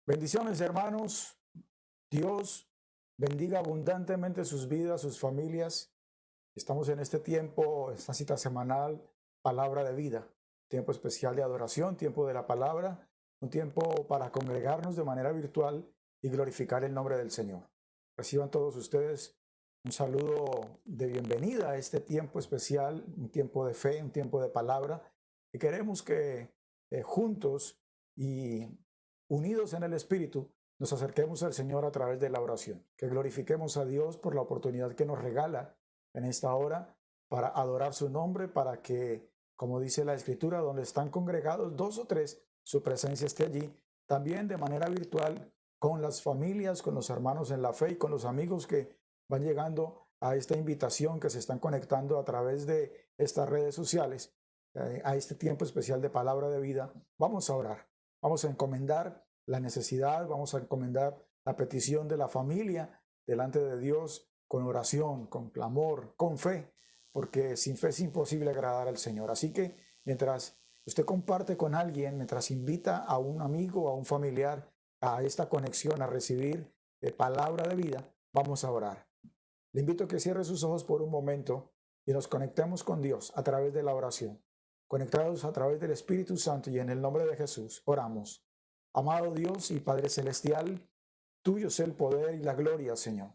Bendiciones, hermanos. Dios bendiga abundantemente sus vidas, sus familias. Estamos en este tiempo, esta cita semanal, palabra de vida, tiempo especial de adoración, tiempo de la palabra, un tiempo para congregarnos de manera virtual y glorificar el nombre del Señor. Reciban todos ustedes un saludo de bienvenida a este tiempo especial, un tiempo de fe, un tiempo de palabra, y queremos que juntos y unidos en el Espíritu nos acerquemos al Señor a través de la oración, que glorifiquemos a Dios por la oportunidad que nos regala en esta hora para adorar su nombre, para que, como dice la Escritura, donde están congregados dos o tres, su presencia esté allí, también de manera virtual con las familias, con los hermanos en la fe y con los amigos que van llegando a esta invitación, que se están conectando a través de estas redes sociales, a este tiempo especial de palabra de vida. Vamos a orar, vamos a encomendar la necesidad, vamos a encomendar la petición de la familia delante de Dios con oración, con clamor, con fe, porque sin fe es imposible agradar al Señor. Así que mientras usted comparte con alguien, mientras invita a un amigo o a un familiar a esta conexión, a recibir palabra de vida, vamos a orar. Le invito a que cierre sus ojos por un momento y nos conectemos con Dios a través de la oración. Conectados a través del Espíritu Santo y en el nombre de Jesús, oramos. Amado Dios y Padre Celestial, tuyo es el poder y la gloria, Señor.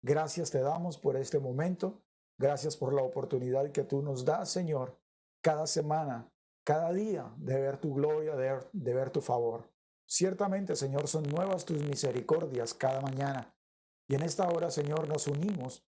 Gracias te damos por este momento. Gracias por la oportunidad que tú nos das, Señor, cada semana, cada día, de ver tu gloria, de ver tu favor. Ciertamente, Señor, son nuevas tus misericordias cada mañana. Y en esta hora, Señor, nos unimos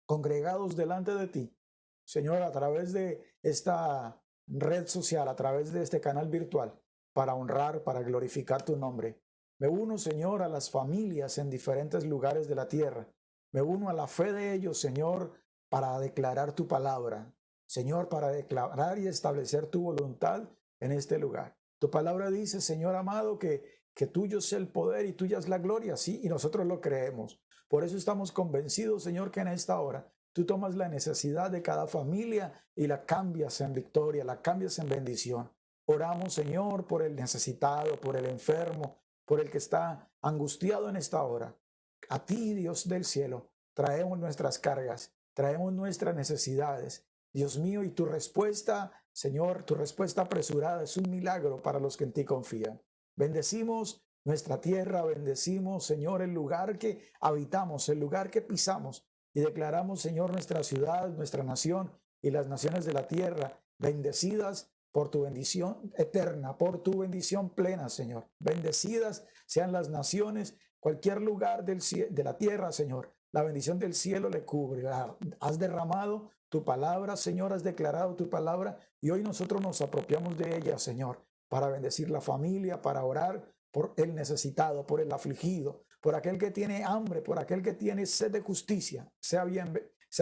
congregados delante de ti, Señor, a través de esta red social, a través de este canal virtual, para honrar, para glorificar tu nombre. Me uno, Señor, a las familias en diferentes lugares de la tierra. Me uno a la fe de ellos, Señor, para declarar tu palabra. Señor, para declarar y establecer tu voluntad en este lugar. Tu palabra dice, Señor amado, que tuyo es el poder y tuya es la gloria, sí, y nosotros lo creemos. Por eso estamos convencidos, Señor, que en esta hora tú tomas la necesidad de cada familia y la cambias en victoria, la cambias en bendición. Oramos, Señor, por el necesitado, por el enfermo, por el que está angustiado en esta hora. A ti, Dios del cielo, traemos nuestras cargas, traemos nuestras necesidades. Dios mío, y tu respuesta, Señor, tu respuesta apresurada es un milagro para los que en ti confían. Bendecimos nuestra tierra, bendecimos, Señor, el lugar que habitamos, el lugar que pisamos, y declaramos, Señor, nuestra ciudad, nuestra nación y las naciones de la tierra bendecidas por tu bendición eterna, por tu bendición plena, Señor. Bendecidas sean las naciones, cualquier lugar de la tierra, Señor. La bendición del cielo le cubre. Has derramado tu palabra, Señor, has declarado tu palabra y hoy nosotros nos apropiamos de ella, Señor, para bendecir la familia, para orar por el necesitado, por el afligido, por aquel que tiene hambre, por aquel que tiene sed de justicia. Sea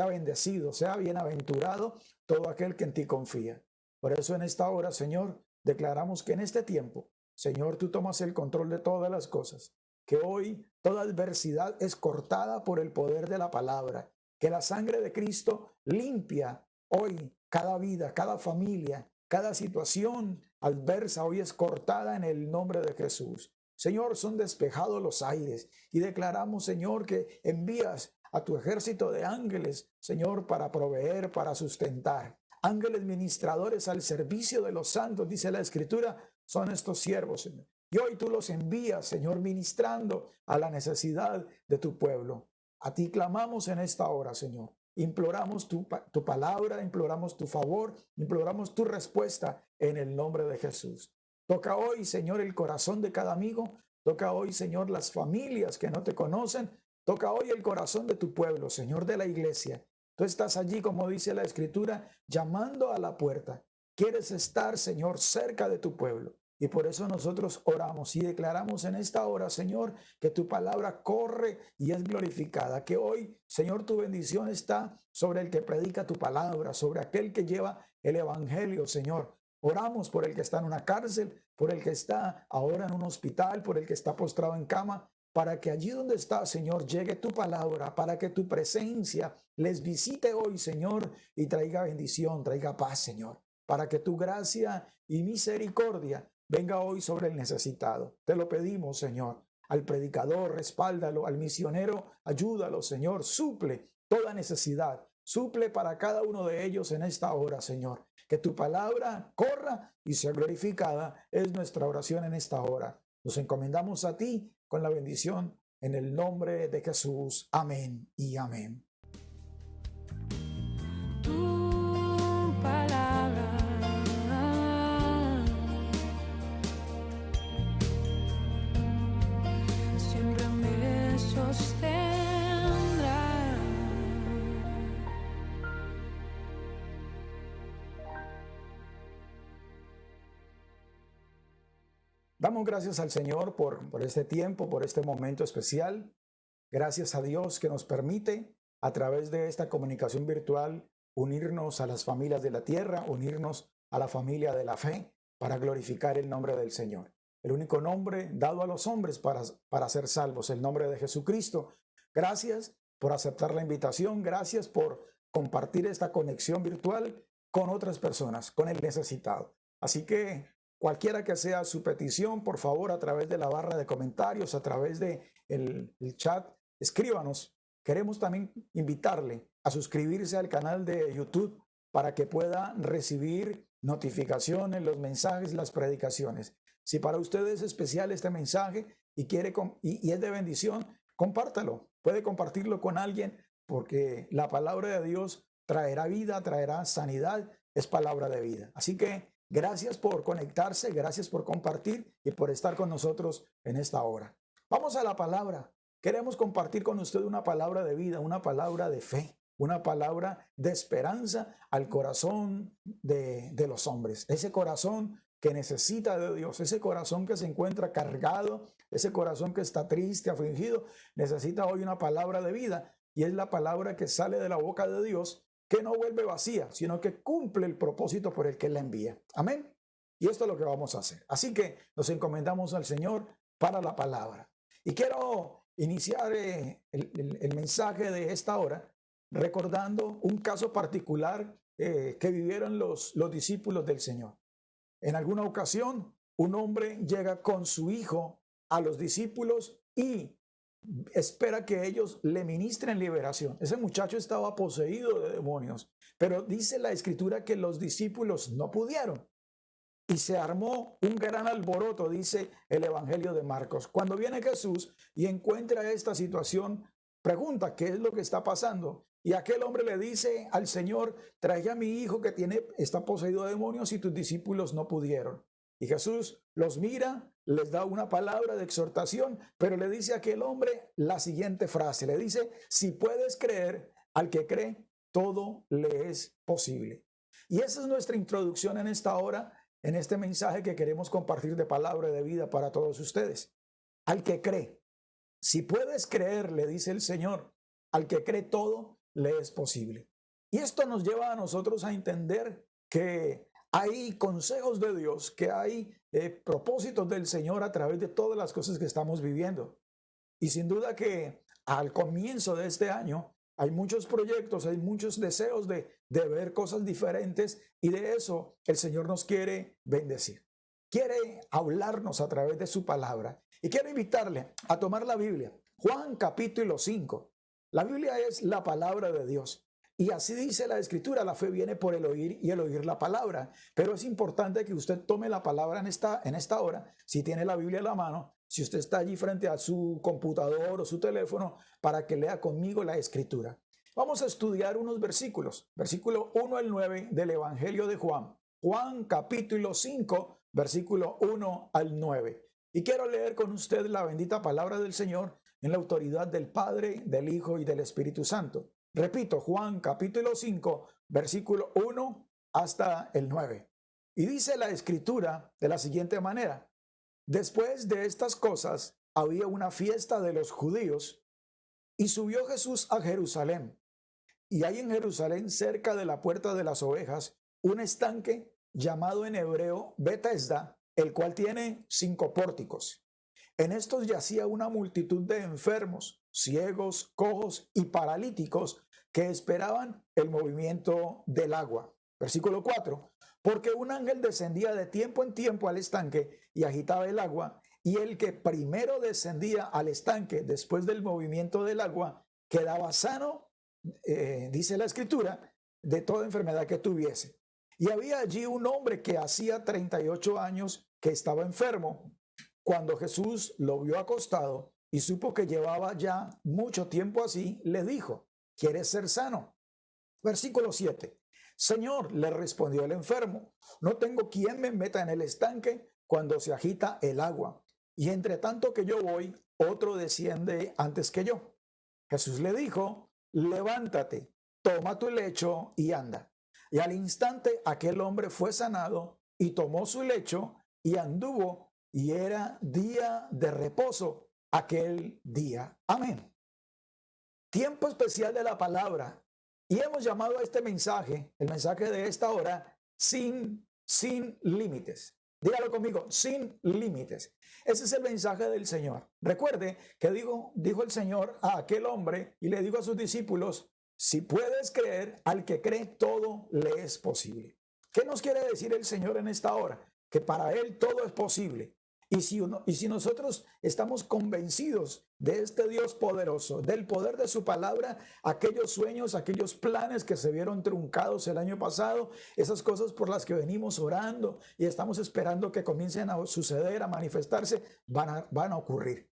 bendecido, sea bienaventurado todo aquel que en ti confía. Por eso en esta hora, Señor, declaramos que en este tiempo, Señor, tú tomas el control de todas las cosas, que hoy toda adversidad es cortada por el poder de la palabra, que la sangre de Cristo limpia hoy cada vida, cada familia, cada situación adversa hoy es cortada en el nombre de Jesús. Señor, son despejados los aires y declaramos, Señor, que envías a tu ejército de ángeles, Señor, para proveer, para sustentar. Ángeles ministradores al servicio de los santos, dice la Escritura, son estos siervos, Señor. Y hoy tú los envías, Señor, ministrando a la necesidad de tu pueblo. A ti clamamos en esta hora, Señor. Imploramos tu palabra, imploramos tu favor, imploramos tu respuesta en el nombre de Jesús. Toca hoy, Señor, el corazón de cada amigo. Toca hoy, Señor, las familias que no te conocen. Toca hoy el corazón de tu pueblo, Señor, de la iglesia. Tú estás allí, como dice la Escritura, llamando a la puerta. Quieres estar, Señor, cerca de tu pueblo. Y por eso nosotros oramos y declaramos en esta hora, Señor, que tu palabra corre y es glorificada. Que hoy, Señor, tu bendición está sobre el que predica tu palabra, sobre aquel que lleva el evangelio, Señor. Oramos por el que está en una cárcel, por el que está ahora en un hospital, por el que está postrado en cama, para que allí donde está, Señor, llegue tu palabra, para que tu presencia les visite hoy, Señor, y traiga bendición, traiga paz, Señor, para que tu gracia y misericordia venga hoy sobre el necesitado. Te lo pedimos, Señor. Al predicador, respáldalo. Al misionero, ayúdalo, Señor. Suple toda necesidad. Suple para cada uno de ellos en esta hora, Señor. Que tu palabra corra y sea glorificada. Es nuestra oración en esta hora. Nos encomendamos a ti con la bendición en el nombre de Jesús. Amén y amén. Tu palabra siempre me sostendrá. Damos gracias al Señor por este tiempo, por este momento especial. Gracias a Dios que nos permite, a través de esta comunicación virtual, unirnos a las familias de la tierra, unirnos a la familia de la fe para glorificar el nombre del Señor. El único nombre dado a los hombres para ser salvos, el nombre de Jesucristo. Gracias por aceptar la invitación, gracias por compartir esta conexión virtual con otras personas, con el necesitado. Así que cualquiera que sea su petición, por favor, a través de la barra de comentarios, a través de el chat, escríbanos. Queremos también invitarle a suscribirse al canal de YouTube para que pueda recibir notificaciones, los mensajes, las predicaciones. Si para usted es especial este mensaje y y es de bendición, compártalo. Puede compartirlo con alguien porque la palabra de Dios traerá vida, traerá sanidad, es palabra de vida. Así que gracias por conectarse, gracias por compartir y por estar con nosotros en esta hora. Vamos a la palabra. Queremos compartir con usted una palabra de vida, una palabra de fe, una palabra de esperanza al corazón de los hombres. Ese corazón que necesita de Dios, ese corazón que se encuentra cargado, ese corazón que está triste, afligido, necesita hoy una palabra de vida. Y es la palabra que sale de la boca de Dios, que no vuelve vacía, sino que cumple el propósito por el que Él la envía. Amén. Y esto es lo que vamos a hacer. Así que nos encomendamos al Señor para la palabra. Y quiero iniciar el mensaje de esta hora recordando un caso particular que vivieron los discípulos del Señor. En alguna ocasión, un hombre llega con su hijo a los discípulos y espera que ellos le ministren liberación. Ese muchacho estaba poseído de demonios, pero dice la escritura que los discípulos no pudieron. Y se armó un gran alboroto, dice el Evangelio de Marcos. Cuando viene Jesús y encuentra esta situación, pregunta qué es lo que está pasando. Y aquel hombre le dice al Señor, trae a mi hijo que está poseído de demonios y tus discípulos no pudieron. Y Jesús los mira, les da una palabra de exhortación, pero le dice a aquel hombre la siguiente frase. Le dice, si puedes creer, al que cree, todo le es posible. Y esa es nuestra introducción en esta hora, en este mensaje que queremos compartir de palabra de vida para todos ustedes. Al que cree, si puedes creer, le dice el Señor, al que cree todo le es posible. Y esto nos lleva a nosotros a entender que hay consejos de Dios, que hay propósitos del Señor a través de todas las cosas que estamos viviendo. Y sin duda que al comienzo de este año hay muchos proyectos, hay muchos deseos de ver cosas diferentes y de eso el Señor nos quiere bendecir. Quiere hablarnos a través de su palabra y quiero invitarle a tomar la Biblia. Juan capítulo 5. La Biblia es la palabra de Dios. Y así dice la Escritura, la fe viene por el oír y el oír la palabra. Pero es importante que usted tome la palabra en esta hora, si tiene la Biblia en la mano, si usted está allí frente a su computador o su teléfono, para que lea conmigo la Escritura. Vamos a estudiar unos versículos, versículo 1 al 9 del Evangelio de Juan. Juan capítulo 5, versículo 1 al 9. Y quiero leer con usted la bendita palabra del Señor en la autoridad del Padre, del Hijo y del Espíritu Santo. Repito, Juan capítulo 5, versículo 1 hasta el 9. Y dice la Escritura de la siguiente manera. Después de estas cosas había una fiesta de los judíos y subió Jesús a Jerusalén. Y hay en Jerusalén, cerca de la puerta de las ovejas, un estanque llamado en hebreo Betesda, el cual tiene 5 pórticos. En estos yacía una multitud de enfermos, ciegos, cojos y paralíticos que esperaban el movimiento del agua. Versículo 4. porque un ángel descendía de tiempo en tiempo al estanque y agitaba el agua, y el que primero descendía al estanque después del movimiento del agua quedaba sano, dice la escritura, de toda enfermedad que tuviese. Y había allí un hombre que hacía 38 años que estaba enfermo. Cuando Jesús lo vio acostado y supo que llevaba ya mucho tiempo así, le dijo: ¿quieres ser sano? Versículo 7. Señor, le respondió el enfermo, no tengo quien me meta en el estanque cuando se agita el agua, y entre tanto que yo voy, otro desciende antes que yo. Jesús le dijo: levántate, toma tu lecho y anda. Y al instante aquel hombre fue sanado y tomó su lecho y anduvo, y era día de reposo aquel día. Amén. Tiempo especial de la palabra. Y hemos llamado a este mensaje, el mensaje de esta hora, sin límites. Dígalo conmigo, sin límites. Ese es el mensaje del Señor. Recuerde que dijo el Señor a aquel hombre y le dijo a sus discípulos: si puedes creer, al que cree todo le es posible. ¿Qué nos quiere decir el Señor en esta hora? Que para Él todo es posible. Y si nosotros estamos convencidos de este Dios poderoso, del poder de su palabra, aquellos sueños, aquellos planes que se vieron truncados el año pasado, esas cosas por las que venimos orando y estamos esperando que comiencen a suceder, a manifestarse, van a ocurrir.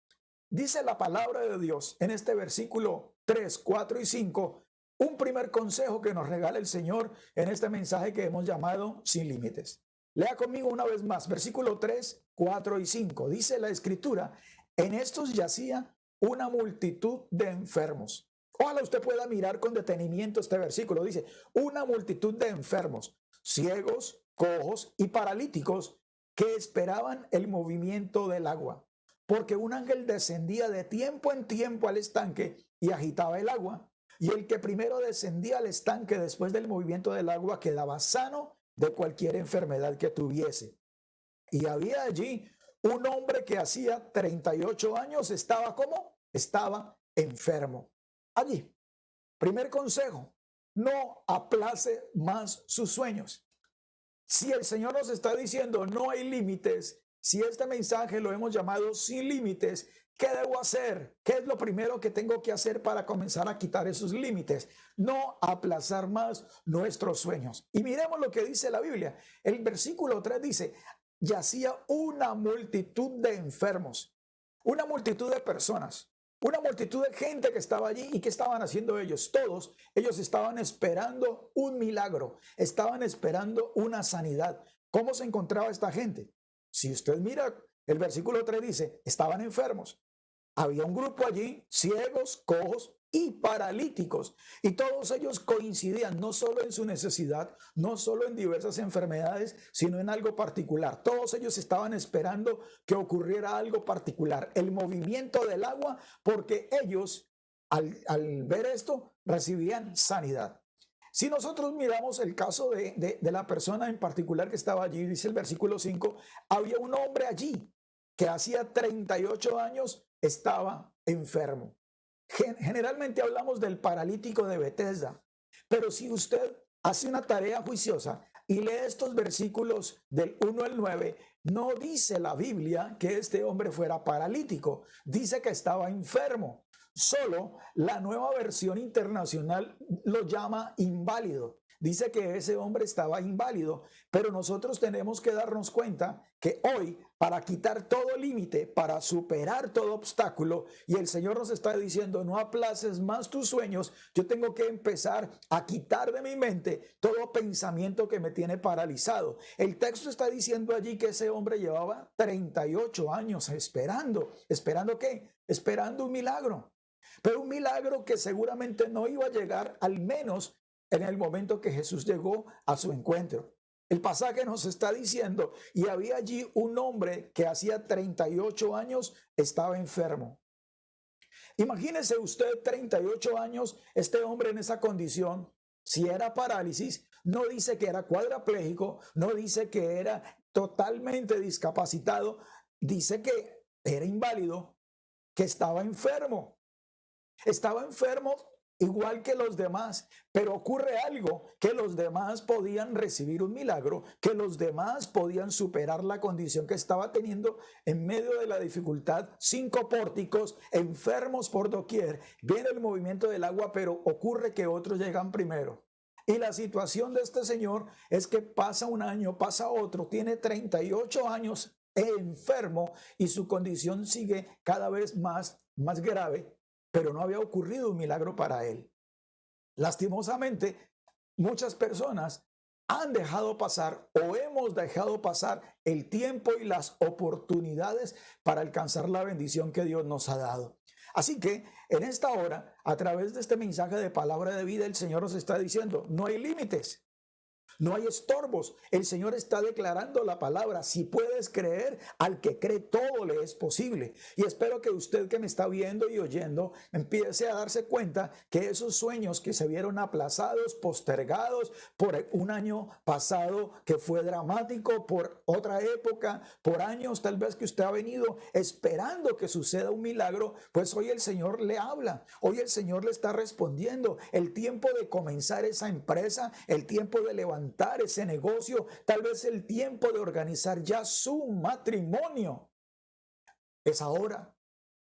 Dice la palabra de Dios en este versículo 3, 4 y 5, un primer consejo que nos regala el Señor en este mensaje que hemos llamado Sin Límites. Lea conmigo una vez más, versículo 3, 4 y 5. Dice la escritura: en estos yacía una multitud de enfermos. Ojalá usted pueda mirar con detenimiento este versículo. Dice: una multitud de enfermos, ciegos, cojos y paralíticos que esperaban el movimiento del agua. Porque un ángel descendía de tiempo en tiempo al estanque y agitaba el agua. Y el que primero descendía al estanque después del movimiento del agua quedaba sano de cualquier enfermedad que tuviese. Y había allí un hombre que hacía 38 años estaba ¿cómo? Estaba enfermo. Allí, primer consejo: no aplace más sus sueños. Si el Señor nos está diciendo no hay límites, si este mensaje lo hemos llamado sin límites, ¿qué debo hacer? ¿Qué es lo primero que tengo que hacer para comenzar a quitar esos límites? No aplazar más nuestros sueños. Y miremos lo que dice la Biblia. El versículo 3 dice: yacía una multitud de enfermos, una multitud de personas, una multitud de gente que estaba allí. ¿Y qué estaban haciendo ellos? Todos ellos estaban esperando un milagro, estaban esperando una sanidad. ¿Cómo se encontraba esta gente? Si usted mira, el versículo 3 dice: estaban enfermos. Había un grupo allí, ciegos, cojos y paralíticos. Y todos ellos coincidían no solo en su necesidad, no solo en diversas enfermedades, sino en algo particular. Todos ellos estaban esperando que ocurriera algo particular, el movimiento del agua, porque ellos, al ver esto, recibían sanidad. Si nosotros miramos el caso de la persona en particular que estaba allí, dice el versículo 5, había un hombre allí que hacía 38 años estaba enfermo. Generalmente hablamos del paralítico de Betesda, pero si usted hace una tarea juiciosa y lee estos versículos del 1 al 9, no dice la Biblia que este hombre fuera paralítico, dice que estaba enfermo. Solo la Nueva Versión Internacional lo llama inválido. Dice que ese hombre estaba inválido, pero nosotros tenemos que darnos cuenta que hoy, para quitar todo límite, para superar todo obstáculo, y el Señor nos está diciendo: no aplaces más tus sueños, yo tengo que empezar a quitar de mi mente todo pensamiento que me tiene paralizado. El texto está diciendo allí que ese hombre llevaba 38 años esperando. ¿Esperando qué? Esperando un milagro. Pero un milagro que seguramente no iba a llegar, al menos en el momento que Jesús llegó a su encuentro. El pasaje nos está diciendo: y había allí un hombre que hacía 38 años estaba enfermo. Imagínese usted 38 años, este hombre en esa condición. Si era parálisis, no dice que era cuadraplégico, no dice que era totalmente discapacitado, dice que era inválido, que estaba enfermo. Estaba enfermo igual que los demás, pero ocurre algo, que los demás podían recibir un milagro, que los demás podían superar la condición que estaba teniendo en medio de la dificultad, 5 pórticos, enfermos por doquier, viene el movimiento del agua, pero ocurre que otros llegan primero. Y la situación de este señor es que pasa un año, pasa otro, tiene 38 años enfermo y su condición sigue cada vez más grave, pero no había ocurrido un milagro para él. Lastimosamente, muchas personas han dejado pasar o hemos dejado pasar el tiempo y las oportunidades para alcanzar la bendición que Dios nos ha dado. Así que en esta hora, a través de este mensaje de palabra de vida, el Señor nos está diciendo, no hay límites. No hay estorbos. El Señor está declarando la palabra. Si puedes creer, al que cree todo le es posible. Y espero que usted que me está viendo y oyendo empiece a darse cuenta que esos sueños que se vieron aplazados, postergados por un año pasado que fue dramático, por otra época, por años tal vez que usted ha venido esperando que suceda un milagro, pues hoy el Señor le habla. Hoy el Señor le está respondiendo. El tiempo de comenzar esa empresa, el tiempo de levantar ese negocio, tal vez el tiempo de organizar ya su matrimonio es ahora.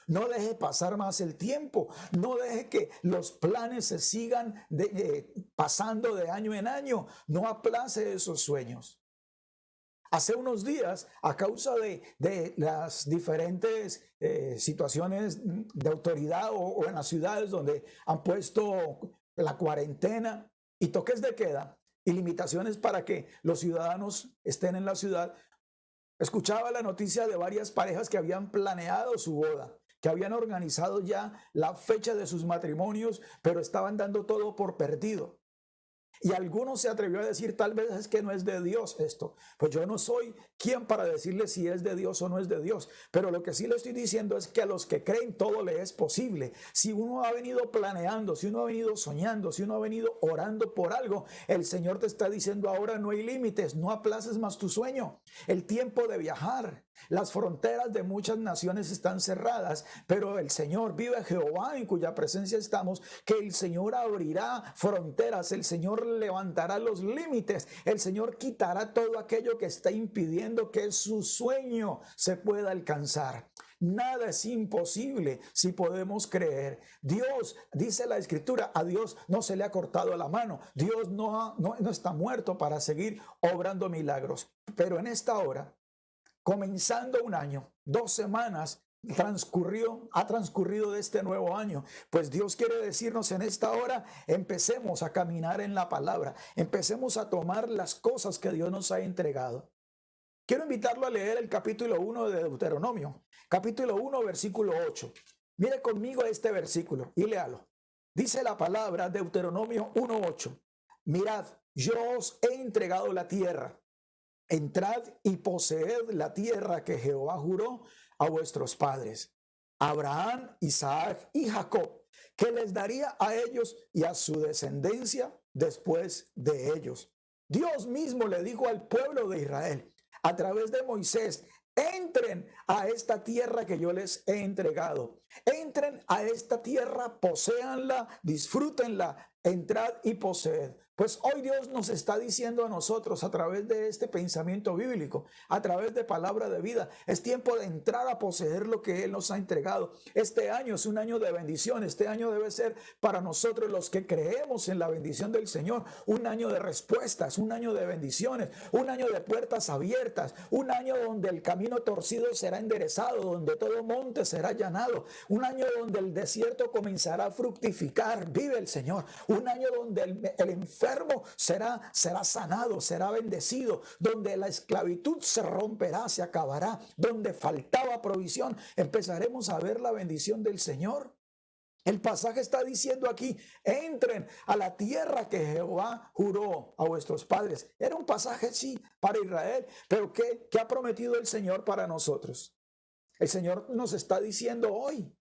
No deje pasar más el tiempo, no deje que los planes se sigan pasando de año en año, no aplace esos sueños. Hace unos días, a causa de las diferentes situaciones de autoridad o en las ciudades donde han puesto la cuarentena y toques de queda, y limitaciones para que los ciudadanos estén en la ciudad, escuchaba la noticia de varias parejas que habían planeado su boda, que habían organizado ya la fecha de sus matrimonios, pero estaban dando todo por perdido. Y algunos se atrevió a decir, tal vez es que no es de Dios esto. Pues yo no soy quien para decirle si es de Dios o no es de Dios. Pero lo que sí le estoy diciendo es que a los que creen todo le es posible. Si uno ha venido planeando, si uno ha venido soñando, si uno ha venido orando por algo, el Señor te está diciendo ahora no hay límites, no aplaces más tu sueño. El tiempo de viajar. Las fronteras de muchas naciones están cerradas, pero el Señor, vive Jehová en cuya presencia estamos, que el Señor abrirá fronteras, el Señor levantará los límites, el Señor quitará todo aquello que está impidiendo que su sueño se pueda alcanzar. Nada es imposible si podemos creer. Dios, dice la Escritura, a Dios no se le ha cortado la mano. Dios no está muerto para seguir obrando milagros. Pero en esta hora, comenzando un año, 2 semanas ha transcurrido de este nuevo año, pues Dios quiere decirnos en esta hora, empecemos a caminar en la palabra, empecemos a tomar las cosas que Dios nos ha entregado. Quiero invitarlo a leer el capítulo 1 de Deuteronomio, capítulo 1, versículo 8. Mire conmigo este versículo y léalo. Dice la palabra, Deuteronomio 1:8. Mirad, yo os he entregado la tierra. Entrad y poseed la tierra que Jehová juró a vuestros padres, Abraham, Isaac y Jacob, que les daría a ellos y a su descendencia después de ellos. Dios mismo le dijo al pueblo de Israel, a través de Moisés, entren a esta tierra que yo les he entregado. Entren a esta tierra, poséanla, disfrútenla, entrad y poseed. Pues hoy Dios nos está diciendo a nosotros a través de este pensamiento bíblico, a través de palabra de vida, es tiempo de entrar a poseer lo que Él nos ha entregado. Este año es un año de bendición, este año debe ser para nosotros los que creemos en la bendición del Señor, un año de respuestas, un año de bendiciones, un año de puertas abiertas, un año donde el camino torcido será enderezado, donde todo monte será allanado, un año donde el desierto comenzará a fructificar, vive el Señor, un año donde el enfermo será sanado, será bendecido, donde la esclavitud se romperá, se acabará, donde faltaba provisión, empezaremos a ver la bendición del Señor. El pasaje está diciendo aquí, entren a la tierra que Jehová juró a vuestros padres. Era un pasaje, sí, para Israel, pero ¿qué ha prometido el Señor para nosotros? El Señor nos está diciendo hoy,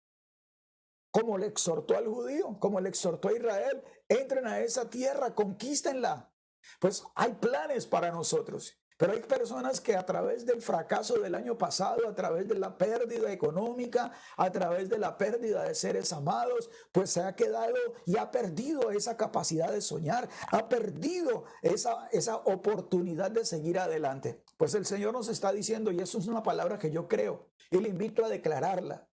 como le exhortó al judío, como le exhortó a Israel, entren a esa tierra, conquístenla. Pues hay planes para nosotros, Pero hay personas que a través del fracaso del año pasado, a través de la pérdida económica, a través de la pérdida de seres amados, pues se ha quedado y ha perdido esa capacidad de soñar, ha perdido esa oportunidad de seguir adelante. Pues el Señor nos está diciendo, y eso es una palabra que yo creo, y le invito a declararla.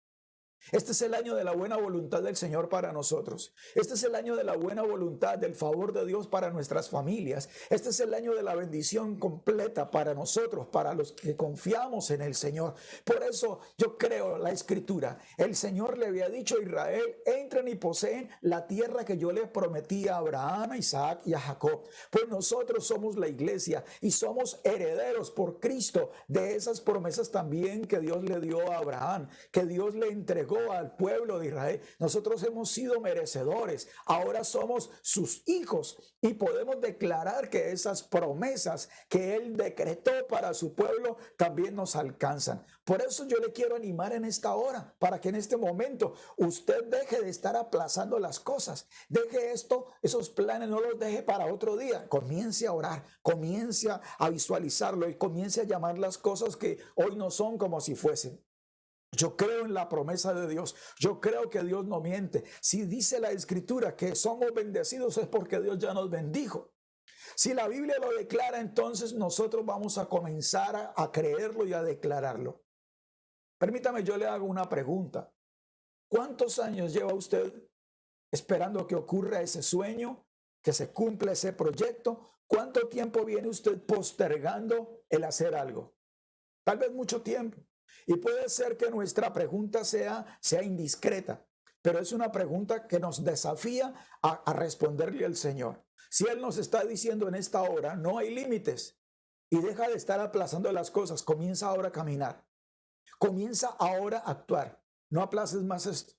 Este es el año de la buena voluntad del Señor para nosotros. Este es el año de la buena voluntad, del favor de Dios para nuestras familias. Este es el año de la bendición completa para nosotros, para los que confiamos en el Señor. Por eso yo creo la Escritura. El Señor le había dicho a Israel, entren y poseen la tierra que yo les prometí a Abraham, a Isaac y a Jacob. Pues nosotros somos la iglesia y somos herederos por Cristo de esas promesas también que Dios le dio a Abraham, que Dios le entregó al pueblo de Israel. Nosotros hemos sido merecedores, ahora somos sus hijos y podemos declarar que esas promesas que Él decretó para su pueblo también nos alcanzan. Por eso yo le quiero animar en esta hora, para que en este momento usted deje de estar aplazando las cosas, deje esos planes, no los deje para otro día, comience a orar, comience a visualizarlo y comience a llamar las cosas que hoy no son como si fuesen. Yo creo en la promesa de Dios. Yo creo que Dios no miente. Si dice la Escritura que somos bendecidos es porque Dios ya nos bendijo. Si la Biblia lo declara, entonces nosotros vamos a comenzar a creerlo y a declararlo. Permítame, yo le hago una pregunta. ¿Cuántos años lleva usted esperando que ocurra ese sueño, que se cumpla ese proyecto? ¿Cuánto tiempo viene usted postergando el hacer algo? Tal vez mucho tiempo. Y puede ser que nuestra pregunta sea indiscreta, pero es una pregunta que nos desafía a responderle al Señor. Si Él nos está diciendo en esta hora, no hay límites y deja de estar aplazando las cosas, comienza ahora a caminar, comienza ahora a actuar, no aplaces más esto,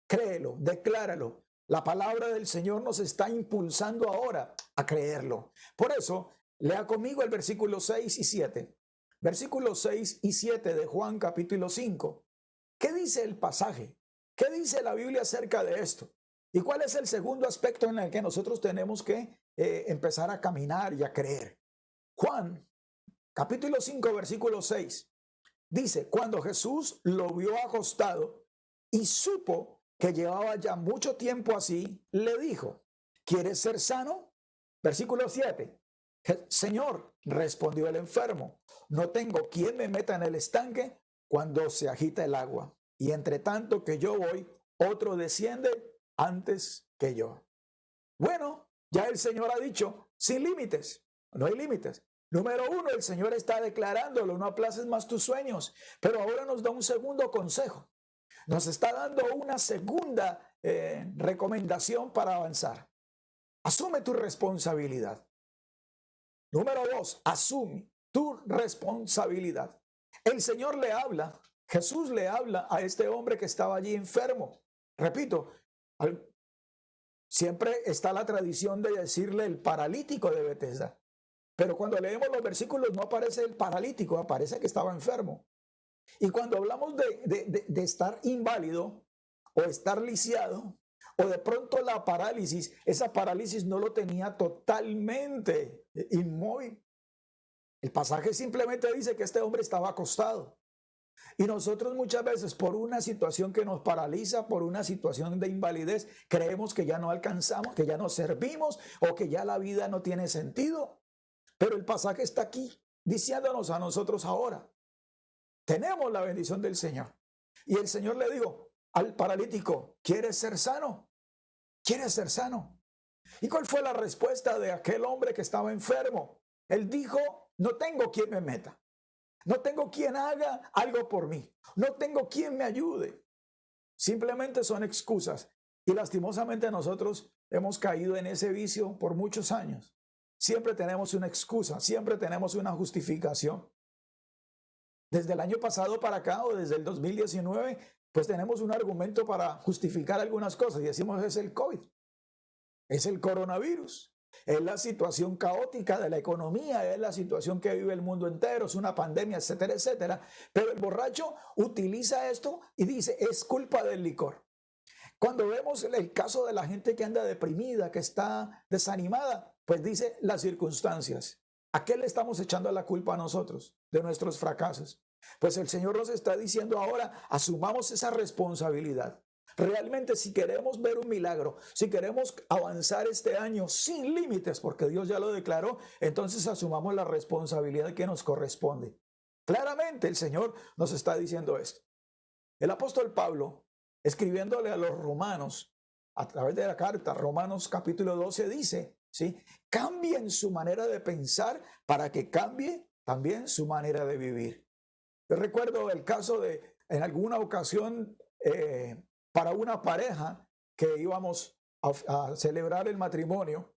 créelo, decláralo. La palabra del Señor nos está impulsando ahora a creerlo. Por eso, lea conmigo el versículo 6 y 7. Versículos 6 y 7 de Juan capítulo 5. ¿Qué dice el pasaje? ¿Qué dice la Biblia acerca de esto? ¿Y cuál es el segundo aspecto en el que nosotros tenemos que empezar a caminar y a creer? Juan capítulo 5 versículo 6 dice, cuando Jesús lo vio acostado y supo que llevaba ya mucho tiempo así, le dijo, ¿quieres ser sano? Versículo 7. Señor, respondió el enfermo, no tengo quien me meta en el estanque cuando se agita el agua. Y entre tanto que yo voy, otro desciende antes que yo. Bueno, ya el Señor ha dicho, sin límites, no hay límites. Número uno, el Señor está declarándolo, no aplaces más tus sueños. Pero ahora nos da un segundo consejo. Nos está dando una segunda recomendación para avanzar. Asume tu responsabilidad. Número dos, asume tu responsabilidad. El Señor le habla, Jesús le habla a este hombre que estaba allí enfermo. Repito, siempre está la tradición de decirle el paralítico de Betesda. Pero cuando leemos los versículos no aparece el paralítico, aparece que estaba enfermo. Y cuando hablamos de estar inválido o estar lisiado, o de pronto la parálisis, esa parálisis no lo tenía totalmente inmóvil. El pasaje simplemente dice que este hombre estaba acostado. Y nosotros muchas veces por una situación que nos paraliza, por una situación de invalidez, creemos que ya no alcanzamos, que ya no servimos o que ya la vida no tiene sentido. Pero el pasaje está aquí diciéndonos a nosotros ahora, tenemos la bendición del Señor. Y el Señor le dijo al paralítico, ¿quieres ser sano? ¿Quieres ser sano? ¿Y cuál fue la respuesta de aquel hombre que estaba enfermo? Él dijo, no tengo quien me meta. No tengo quien haga algo por mí. No tengo quien me ayude. Simplemente son excusas. Y lastimosamente nosotros hemos caído en ese vicio por muchos años. Siempre tenemos una excusa, siempre tenemos una justificación. Desde el año pasado para acá o desde el 2019, pues tenemos un argumento para justificar algunas cosas y decimos es el COVID, es el coronavirus, es la situación caótica de la economía, es la situación que vive el mundo entero, es una pandemia, etcétera, etcétera. Pero el borracho utiliza esto y dice es culpa del licor. Cuando vemos el caso de la gente que anda deprimida, que está desanimada, pues dice las circunstancias. ¿A qué le estamos echando la culpa a nosotros de nuestros fracasos? Pues el Señor nos está diciendo ahora, asumamos esa responsabilidad. Realmente, si queremos ver un milagro, si queremos avanzar este año sin límites, porque Dios ya lo declaró, entonces asumamos la responsabilidad que nos corresponde. Claramente el Señor nos está diciendo esto. El apóstol Pablo, escribiéndole a los romanos, a través de la carta, Romanos capítulo 12, dice, ¿sí? Cambien su manera de pensar para que cambie también su manera de vivir. Yo recuerdo el caso de, en alguna ocasión, para una pareja que íbamos a celebrar el matrimonio,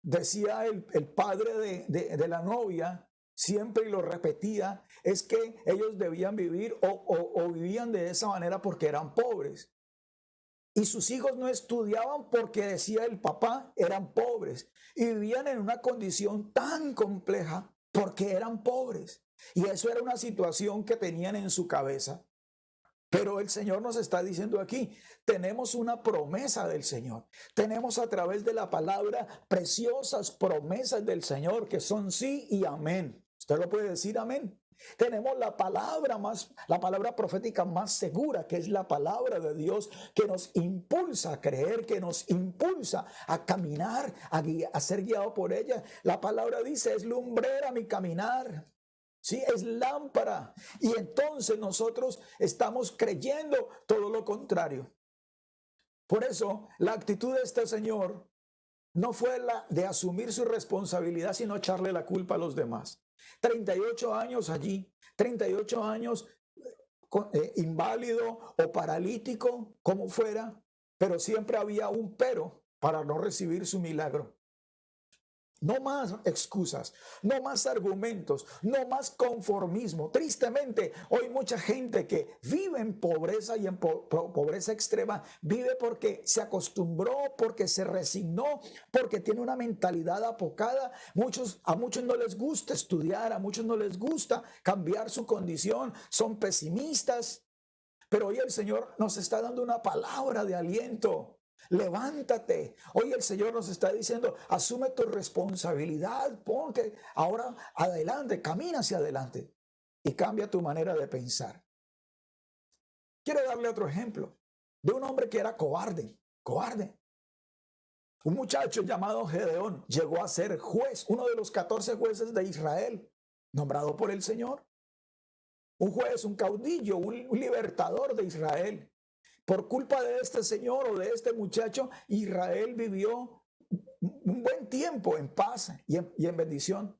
decía el padre de la novia, siempre y lo repetía, es que ellos debían vivir o vivían de esa manera porque eran pobres. Y sus hijos no estudiaban porque, decía el papá, eran pobres. Y vivían en una condición tan compleja porque eran pobres. Y eso era una situación que tenían en su cabeza. Pero el Señor nos está diciendo aquí, tenemos una promesa del Señor. Tenemos a través de la palabra preciosas promesas del Señor que son sí y amén. ¿Usted lo puede decir amén? Tenemos la palabra profética más segura, que es la palabra de Dios, que nos impulsa a creer, que nos impulsa a caminar, a ser guiado por ella. La palabra dice, es lumbrera mi caminar. Sí, es lámpara. Y entonces nosotros estamos creyendo todo lo contrario. Por eso, la actitud de este señor no fue la de asumir su responsabilidad, sino echarle la culpa a los demás. 38 años allí, 38 años inválido o paralítico, como fuera, pero siempre había un pero para no recibir su milagro. No más excusas, no más argumentos, no más conformismo. Tristemente, hoy mucha gente que vive en pobreza y en pobreza extrema, vive porque se acostumbró, porque se resignó, porque tiene una mentalidad apocada. A muchos no les gusta estudiar, a muchos no les gusta cambiar su condición, son pesimistas. Pero hoy el Señor nos está dando una palabra de aliento. Levántate. Hoy el Señor nos está diciendo, asume tu responsabilidad, ponte ahora adelante, camina hacia adelante y cambia tu manera de pensar. Quiero darle otro ejemplo de un hombre que era cobarde. Un muchacho llamado Gedeón llegó a ser juez, uno de los 14 jueces de Israel, nombrado por el Señor. Un juez, un caudillo, un libertador de Israel. Por culpa de este señor o de este muchacho, Israel vivió un buen tiempo en paz y en bendición.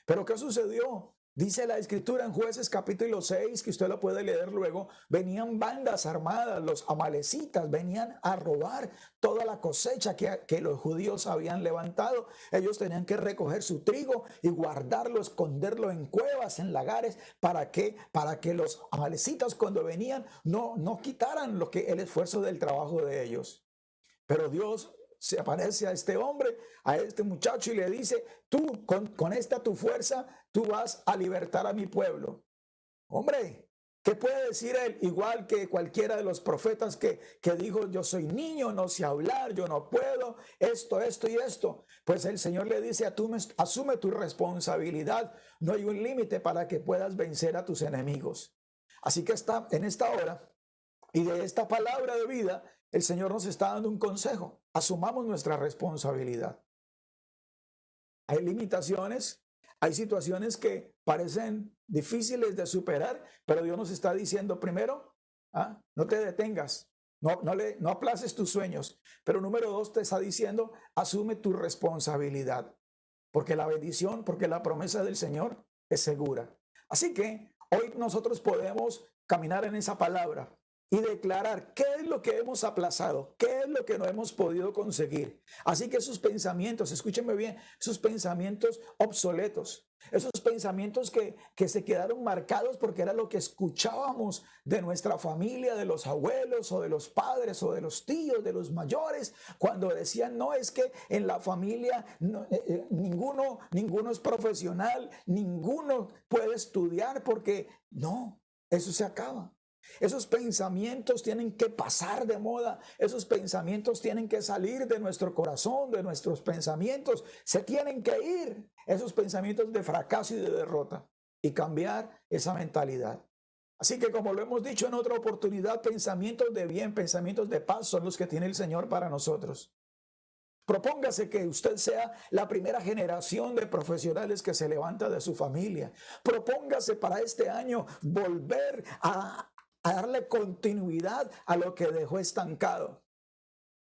Pero ¿qué sucedió? Dice la Escritura en Jueces capítulo 6, que usted lo puede leer luego, venían bandas armadas, los amalecitas, venían a robar toda la cosecha que los judíos habían levantado. Ellos tenían que recoger su trigo y guardarlo, esconderlo en cuevas, en lagares, ¿para qué? Para que los amalecitas cuando venían no quitaran el esfuerzo del trabajo de ellos. Pero Dios se aparece a este hombre, a este muchacho y le dice, tú con esta tu fuerza, tú vas a libertar a mi pueblo. Hombre, ¿qué puede decir él? Igual que cualquiera de los profetas que dijo, yo soy niño, no sé hablar, yo no puedo, esto y esto. Pues el Señor le dice, asume tu responsabilidad, no hay un límite para que puedas vencer a tus enemigos. Así que en esta hora y de esta palabra de vida, el Señor nos está dando un consejo. Asumamos nuestra responsabilidad. Hay limitaciones, hay situaciones que parecen difíciles de superar, pero Dios nos está diciendo primero, no te detengas, no aplaces tus sueños. Pero número 2 te está diciendo, asume tu responsabilidad, porque la bendición, porque la promesa del Señor es segura. Así que hoy nosotros podemos caminar en esa palabra y declarar qué es lo que hemos aplazado, qué es lo que no hemos podido conseguir. Así que esos pensamientos, escúchenme bien, esos pensamientos obsoletos, esos pensamientos que se quedaron marcados porque era lo que escuchábamos de nuestra familia, de los abuelos o de los padres o de los tíos, de los mayores, cuando decían, no, es que en la familia ninguno es profesional, ninguno puede estudiar porque no, eso se acaba. Esos pensamientos tienen que pasar de moda. Esos pensamientos tienen que salir de nuestro corazón, de nuestros pensamientos. Se tienen que ir esos pensamientos de fracaso y de derrota y cambiar esa mentalidad. Así que como lo hemos dicho en otra oportunidad, pensamientos de bien, pensamientos de paz son los que tiene el Señor para nosotros. Propóngase que usted sea la primera generación de profesionales que se levanta de su familia. Propóngase para este año volver a darle continuidad a lo que dejó estancado.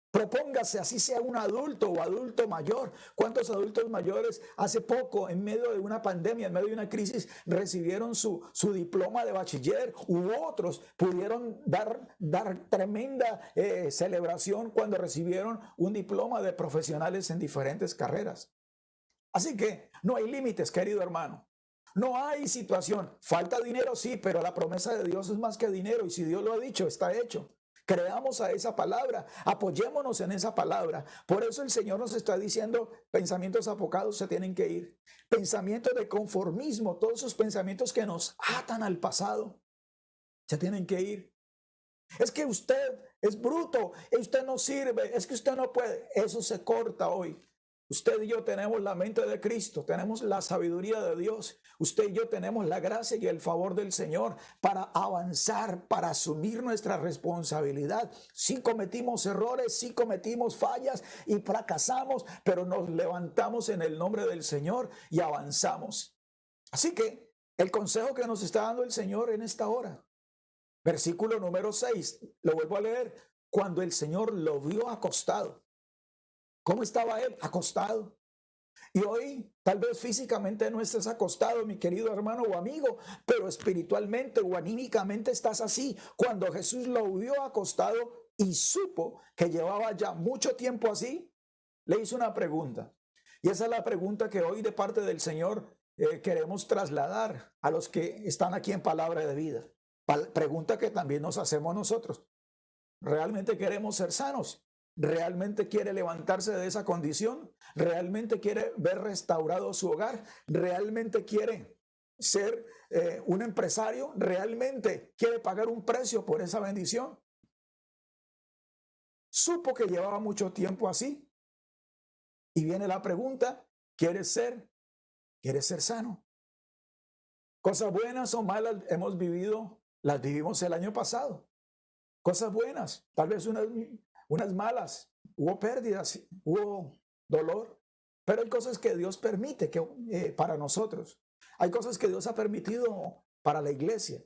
Propóngase, así sea un adulto o adulto mayor. ¿Cuántos adultos mayores hace poco, en medio de una pandemia, en medio de una crisis, recibieron su diploma de bachiller? U otros pudieron dar tremenda celebración cuando recibieron un diploma de profesionales en diferentes carreras. Así que no hay límites, querido hermano. No hay situación. Falta dinero, sí, pero la promesa de Dios es más que dinero. Y si Dios lo ha dicho, está hecho. Creamos a esa palabra, apoyémonos en esa palabra. Por eso el Señor nos está diciendo, pensamientos apocados se tienen que ir. Pensamientos de conformismo, todos esos pensamientos que nos atan al pasado, se tienen que ir. Es que usted es bruto, usted no sirve, es que usted no puede. Eso se corta hoy. Usted y yo tenemos la mente de Cristo, tenemos la sabiduría de Dios. Usted y yo tenemos la gracia y el favor del Señor para avanzar, para asumir nuestra responsabilidad. Sí cometimos errores, sí cometimos fallas y fracasamos, pero nos levantamos en el nombre del Señor y avanzamos. Así que el consejo que nos está dando el Señor en esta hora, versículo número 6, lo vuelvo a leer, cuando el Señor lo vio acostado. ¿Cómo estaba él? Acostado. Y hoy tal vez físicamente no estés acostado, mi querido hermano o amigo, pero espiritualmente o anímicamente estás así. Cuando Jesús lo vio acostado y supo que llevaba ya mucho tiempo así, le hizo una pregunta. Y esa es la pregunta que hoy de parte del Señor queremos trasladar a los que están aquí en Palabra de Vida. Pregunta que también nos hacemos nosotros. ¿Realmente queremos ser sanos? ¿Realmente quiere levantarse de esa condición? ¿Realmente quiere ver restaurado su hogar? ¿Realmente quiere ser un empresario? ¿Realmente quiere pagar un precio por esa bendición? Supo que llevaba mucho tiempo así. Y viene la pregunta, ¿quieres ser sano? Cosas buenas o malas hemos vivido, las vivimos el año pasado. Cosas buenas, tal vez unas malas, hubo pérdidas, hubo dolor, pero hay cosas que Dios permite para nosotros. Hay cosas que Dios ha permitido para la iglesia.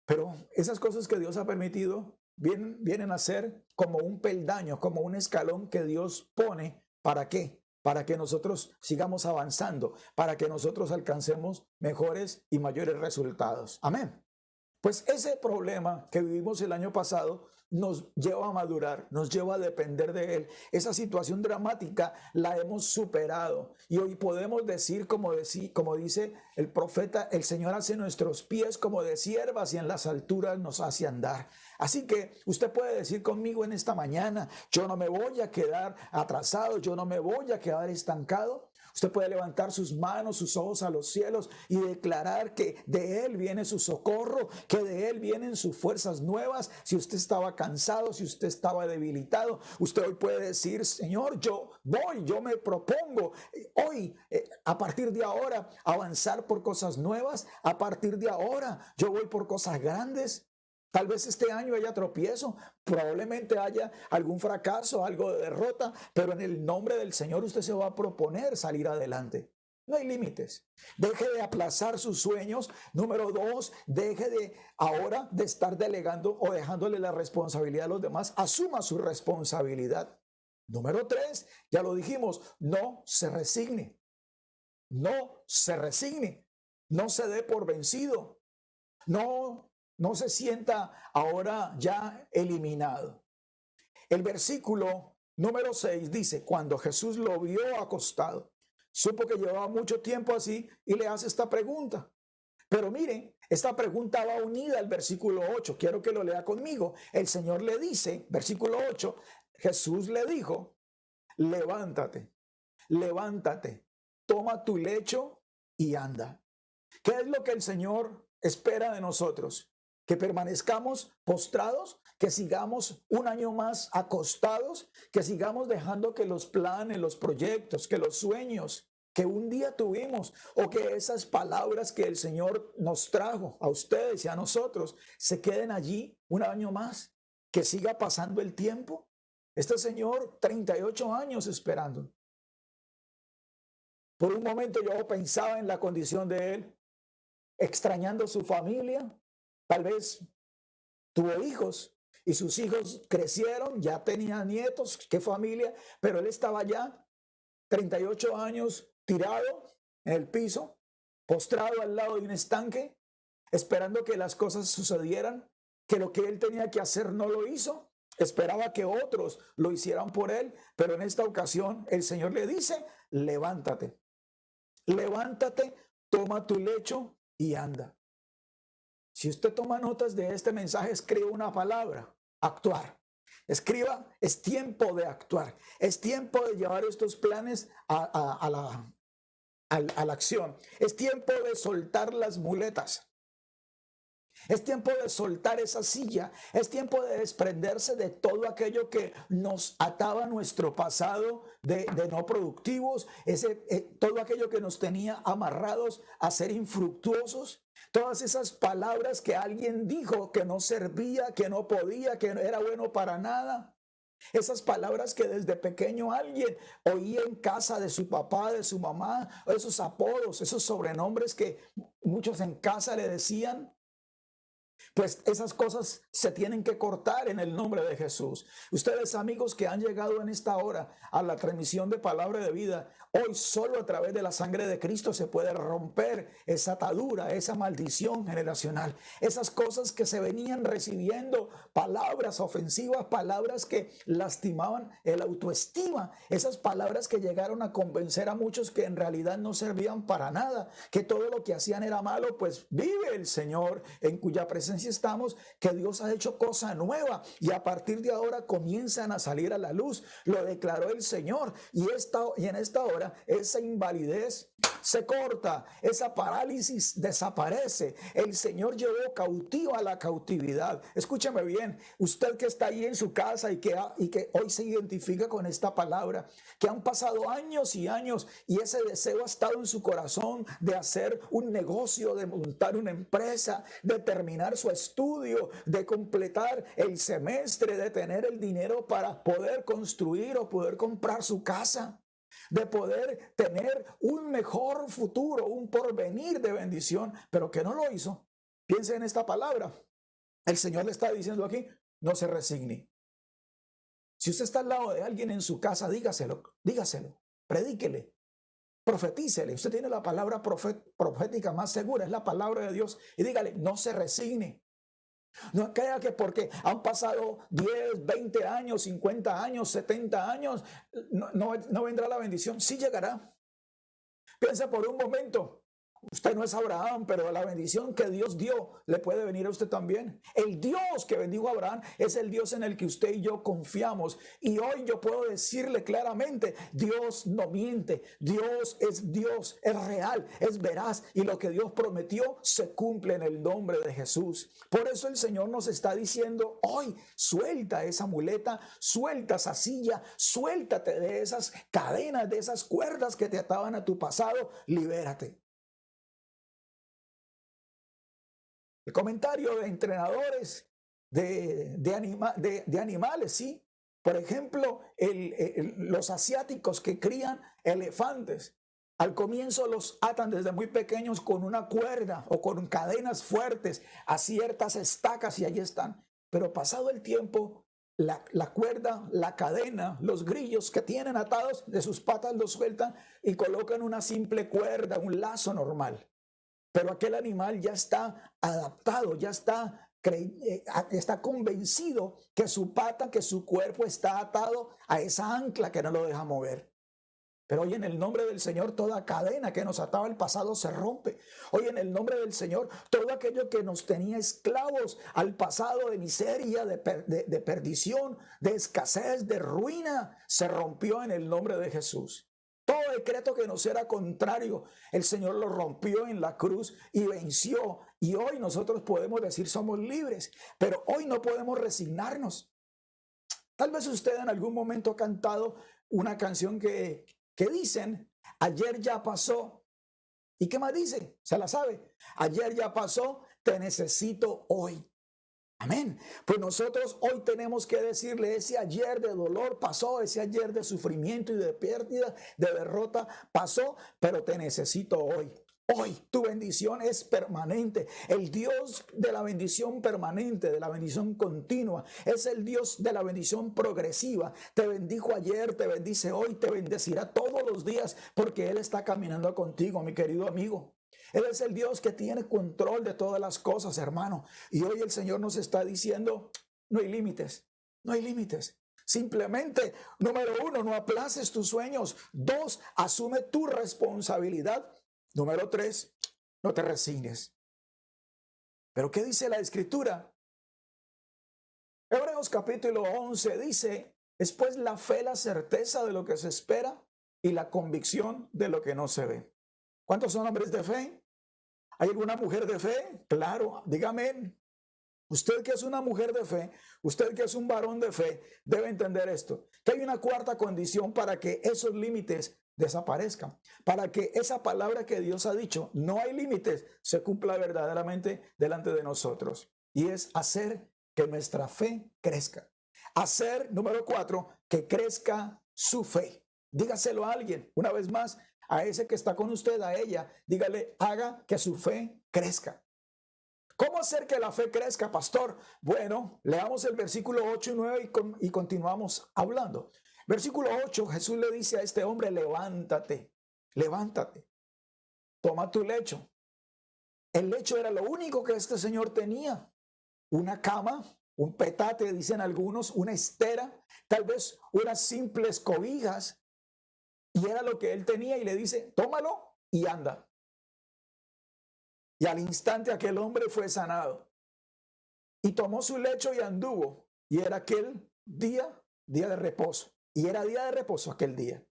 Pero esas cosas que Dios ha permitido vienen a ser como un peldaño, como un escalón que Dios pone. ¿Para qué? Para que nosotros sigamos avanzando, para que nosotros alcancemos mejores y mayores resultados. Amén. Pues ese problema que vivimos el año pasado nos lleva a madurar, nos lleva a depender de Él. Esa situación dramática la hemos superado y hoy podemos decir, como dice el profeta, el Señor hace nuestros pies como de siervas y en las alturas nos hace andar. Así que usted puede decir conmigo en esta mañana, yo no me voy a quedar atrasado, yo no me voy a quedar estancado. Usted puede levantar sus manos, sus ojos a los cielos y declarar que de Él viene su socorro, que de Él vienen sus fuerzas nuevas. Si usted estaba cansado, si usted estaba debilitado, usted hoy puede decir, Señor, yo me propongo hoy, a partir de ahora, avanzar por cosas nuevas. A partir de ahora, yo voy por cosas grandes. Tal vez este año haya tropiezo, probablemente haya algún fracaso, algo de derrota, pero en el nombre del Señor usted se va a proponer salir adelante. No hay límites. Deje de aplazar sus sueños. Número 2, deje de ahora de estar delegando o dejándole la responsabilidad a los demás. Asuma su responsabilidad. Número 3, ya lo dijimos, no se resigne. No se resigne. No se dé por vencido. No se sienta ahora ya eliminado. El versículo número 6 dice, cuando Jesús lo vio acostado, supo que llevaba mucho tiempo así y le hace esta pregunta. Pero miren, esta pregunta va unida al versículo 8. Quiero que lo lea conmigo. El Señor le dice, versículo 8, Jesús le dijo, levántate, toma tu lecho y anda. ¿Qué es lo que el Señor espera de nosotros? Que permanezcamos postrados, que sigamos un año más acostados, que sigamos dejando que los planes, los proyectos, que los sueños que un día tuvimos o que esas palabras que el Señor nos trajo a ustedes y a nosotros se queden allí un año más, que siga pasando el tiempo. Este señor, 38 años esperando. Por un momento yo pensaba en la condición de él, extrañando su familia. Tal vez tuvo hijos y sus hijos crecieron, ya tenían nietos, qué familia, pero él estaba ya 38 años tirado en el piso, postrado al lado de un estanque, esperando que las cosas sucedieran, que lo que él tenía que hacer no lo hizo. Esperaba que otros lo hicieran por él, pero en esta ocasión el Señor le dice, levántate, levántate, toma tu lecho y anda. Si usted toma notas de este mensaje, escriba una palabra, actuar. Escriba, es tiempo de actuar, es tiempo de llevar estos planes a la acción, es tiempo de soltar las muletas. Es tiempo de soltar esa silla. Es tiempo de desprenderse de todo aquello que nos ataba a nuestro pasado de no productivos. Todo aquello que nos tenía amarrados a ser infructuosos. Todas esas palabras que alguien dijo que no servía, que no podía, que no era bueno para nada. Esas palabras que desde pequeño alguien oía en casa de su papá, de su mamá. Esos apodos, esos sobrenombres que muchos en casa le decían. Pues esas cosas se tienen que cortar en el nombre de Jesús. Ustedes, amigos que han llegado en esta hora a la transmisión de palabra de vida, hoy solo a través de la sangre de Cristo se puede romper esa atadura, esa maldición generacional. Esas cosas que se venían recibiendo, palabras ofensivas, palabras que lastimaban el autoestima, esas palabras que llegaron a convencer a muchos que en realidad no servían para nada, que todo lo que hacían era malo. Pues vive el Señor en cuya presencia estamos, que Dios ha hecho cosa nueva y a partir de ahora comienzan a salir a la luz. Lo declaró el Señor y en esta hora esa invalidez se corta, esa parálisis desaparece. El Señor llevó cautivo a la cautividad. Escúchame bien, usted que está ahí en su casa y que hoy se identifica con esta palabra, que han pasado años y años y ese deseo ha estado en su corazón de hacer un negocio, de montar una empresa, de terminar su estudio, de completar el semestre, de tener el dinero para poder construir o poder comprar su casa, de poder tener un mejor futuro, un porvenir de bendición, pero que no lo hizo. Piense en esta palabra. El Señor le está diciendo aquí, no se resigne. Si usted está al lado de alguien en su casa, dígaselo, predíquele, profetícele. Usted tiene la palabra profética más segura, es la palabra de Dios, y dígale, no se resigne. No crea que porque han pasado 10, 20 años, 50 años, 70 años, no vendrá la bendición. Sí llegará. Piensa por un momento. Usted no es Abraham, pero la bendición que Dios dio le puede venir a usted también. El Dios que bendijo a Abraham es el Dios en el que usted y yo confiamos. Y hoy yo puedo decirle claramente, Dios no miente. Dios, es real, es veraz. Y lo que Dios prometió se cumple en el nombre de Jesús. Por eso el Señor nos está diciendo hoy, suelta esa muleta, suelta esa silla, suéltate de esas cadenas, de esas cuerdas que te ataban a tu pasado, libérate. El comentario de entrenadores de animales, ¿sí? Por ejemplo, los asiáticos que crían elefantes, al comienzo los atan desde muy pequeños con una cuerda o con cadenas fuertes a ciertas estacas y ahí están. Pero pasado el tiempo, la cuerda, la cadena, los grillos que tienen atados de sus patas los sueltan y colocan una simple cuerda, un lazo normal. Pero aquel animal ya está adaptado, ya está convencido que su pata, que su cuerpo está atado a esa ancla que no lo deja mover. Pero hoy en el nombre del Señor toda cadena que nos ataba al pasado se rompe. Hoy en el nombre del Señor todo aquello que nos tenía esclavos al pasado de miseria, de perdición, de escasez, de ruina, se rompió en el nombre de Jesús. Todo decreto que nos era contrario, el Señor lo rompió en la cruz y venció Y hoy nosotros podemos decir somos libres, pero hoy no podemos resignarnos. Tal vez usted en algún momento ha cantado una canción que dicen, ayer ya pasó. ¿Y qué más dice? Se la sabe. Ayer ya pasó, te necesito hoy. Amén. Pues nosotros hoy tenemos que decirle, ese ayer de dolor pasó, ese ayer de sufrimiento y de pérdida, de derrota pasó, pero te necesito hoy. Hoy tu bendición es permanente. El Dios de la bendición permanente, de la bendición continua, es el Dios de la bendición progresiva. Te bendijo ayer, te bendice hoy, te bendecirá todos los días porque Él está caminando contigo, mi querido amigo. Él es el Dios que tiene control de todas las cosas, hermano. Y hoy el Señor nos está diciendo, no hay límites, no hay límites. Simplemente, número uno, no aplaces tus sueños. Dos, asume tu responsabilidad. Número tres, no te resignes. Pero ¿qué dice la Escritura? Hebreos capítulo 11 dice, es pues la fe, la certeza de lo que se espera y la convicción de lo que no se ve. ¿Cuántos son hombres de fe? ¿Hay alguna mujer de fe? Claro, dígame. Usted que es una mujer de fe, usted que es un varón de fe, debe entender esto, que hay una cuarta condición para que esos límites desaparezcan, para que esa palabra que Dios ha dicho, no hay límites, se cumpla verdaderamente delante de nosotros. Y es hacer que nuestra fe crezca. Hacer, número 4, que crezca su fe. Dígaselo a alguien, una vez más, a ese que está con usted, a ella, dígale, haga que su fe crezca. ¿Cómo hacer que la fe crezca, pastor? Bueno, leamos el versículo 8 y 9 y continuamos hablando. Versículo 8, Jesús le dice a este hombre, levántate, levántate, toma tu lecho. El lecho era lo único que este señor tenía. Una cama, un petate, dicen algunos, una estera, tal vez unas simples cobijas. Y era lo que él tenía y le dice, tómalo y anda. Y al instante aquel hombre fue sanado. Y tomó su lecho y anduvo. Y era aquel día de reposo. Y era día de reposo aquel día.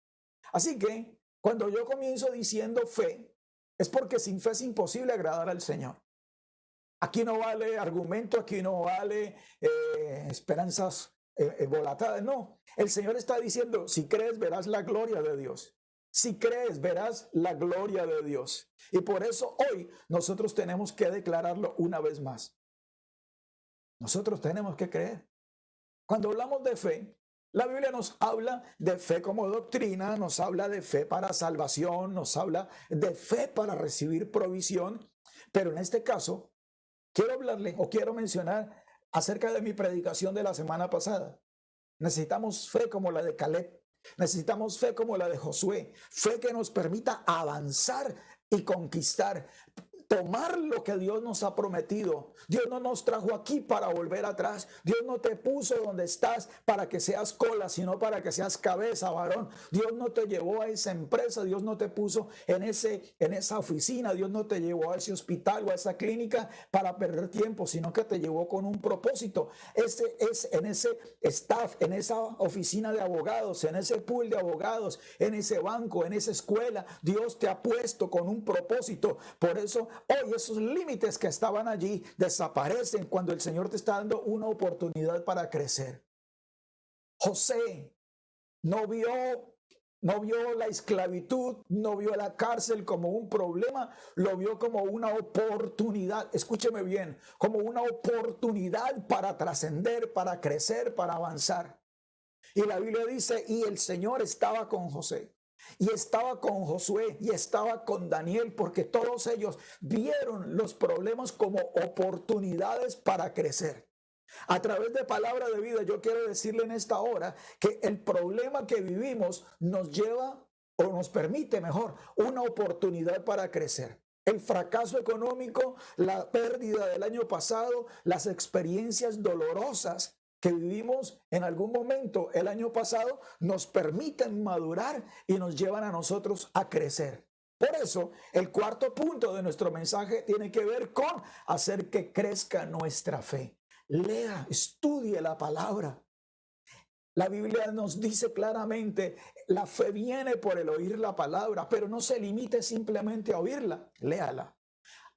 Así que cuando yo comienzo diciendo fe, es porque sin fe es imposible agradar al Señor. Aquí no vale argumento, aquí no vale esperanzas volatadas. No, el Señor está diciendo, si crees verás la gloria de Dios. Si crees verás la gloria de Dios. Y por eso hoy nosotros tenemos que declararlo una vez más. Nosotros tenemos que creer. Cuando hablamos de fe, la Biblia nos habla de fe como doctrina, nos habla de fe para salvación, nos habla de fe para recibir provisión. Pero en este caso, quiero hablarle o quiero mencionar acerca de mi predicación de la semana pasada. Necesitamos fe como la de Caleb. Necesitamos fe como la de Josué. Fe que nos permita avanzar y conquistar. Tomar lo que Dios nos ha prometido. Dios no nos trajo aquí para volver atrás. Dios no te puso donde estás para que seas cola, sino para que seas cabeza, varón. Dios no te llevó a esa empresa. Dios no te puso en esa oficina. Dios no te llevó a ese hospital o a esa clínica para perder tiempo, sino que te llevó con un propósito. Ese es en ese staff, en esa oficina de abogados, en ese pool de abogados, en ese banco, en esa escuela. Dios te ha puesto con un propósito. Por eso hoy esos límites que estaban allí desaparecen cuando el Señor te está dando una oportunidad para crecer. José no vio la esclavitud, no vio la cárcel como un problema, lo vio como una oportunidad. Escúcheme bien, como una oportunidad para trascender, para crecer, para avanzar. Y la Biblia dice, y el Señor estaba con José. Y estaba con Josué y estaba con Daniel, porque todos ellos vieron los problemas como oportunidades para crecer. A través de Palabra de Vida, yo quiero decirle en esta hora que el problema que vivimos nos lleva o nos permite, mejor, una oportunidad para crecer. El fracaso económico, la pérdida del año pasado, las experiencias dolorosas que vivimos en algún momento el año pasado nos permiten madurar y nos llevan a nosotros a crecer. Por eso, el cuarto punto de nuestro mensaje tiene que ver con hacer que crezca nuestra fe. Lea, estudie la palabra. La Biblia nos dice claramente, la fe viene por el oír la palabra, pero no se limite simplemente a oírla, léala.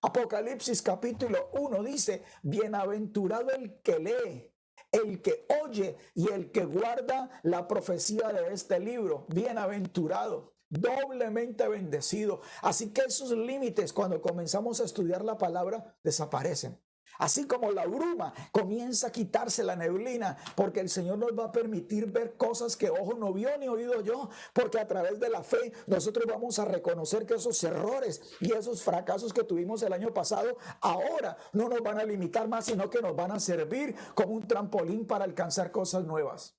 Apocalipsis capítulo 1 dice, bienaventurado el que lee, el que oye y el que guarda la profecía de este libro. Bienaventurado, doblemente bendecido. Así que esos límites, cuando comenzamos a estudiar la palabra, desaparecen. Así como la bruma comienza a quitarse la neblina, porque el Señor nos va a permitir ver cosas que ojo no vio ni oído yo, porque a través de la fe nosotros vamos a reconocer que esos errores y esos fracasos que tuvimos el año pasado ahora no nos van a limitar más, sino que nos van a servir como un trampolín para alcanzar cosas nuevas.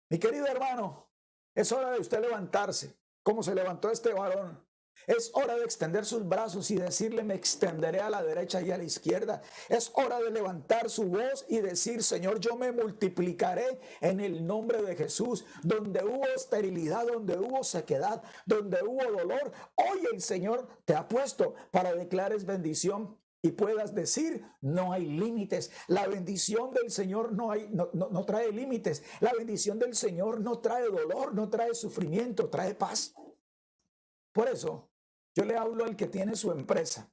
Mi querido hermano, es hora de usted levantarse, como se levantó este varón. Es hora de extender sus brazos y decirle, me extenderé a la derecha y a la izquierda. Es hora de levantar su voz y decir, Señor, yo me multiplicaré en el nombre de Jesús. Donde hubo esterilidad, donde hubo sequedad, donde hubo dolor, hoy el Señor te ha puesto para declares bendición y puedas decir, no hay límites. La bendición del Señor no trae límites. La bendición del Señor no trae dolor, no trae sufrimiento, trae paz. Por eso, yo le hablo al que tiene su empresa.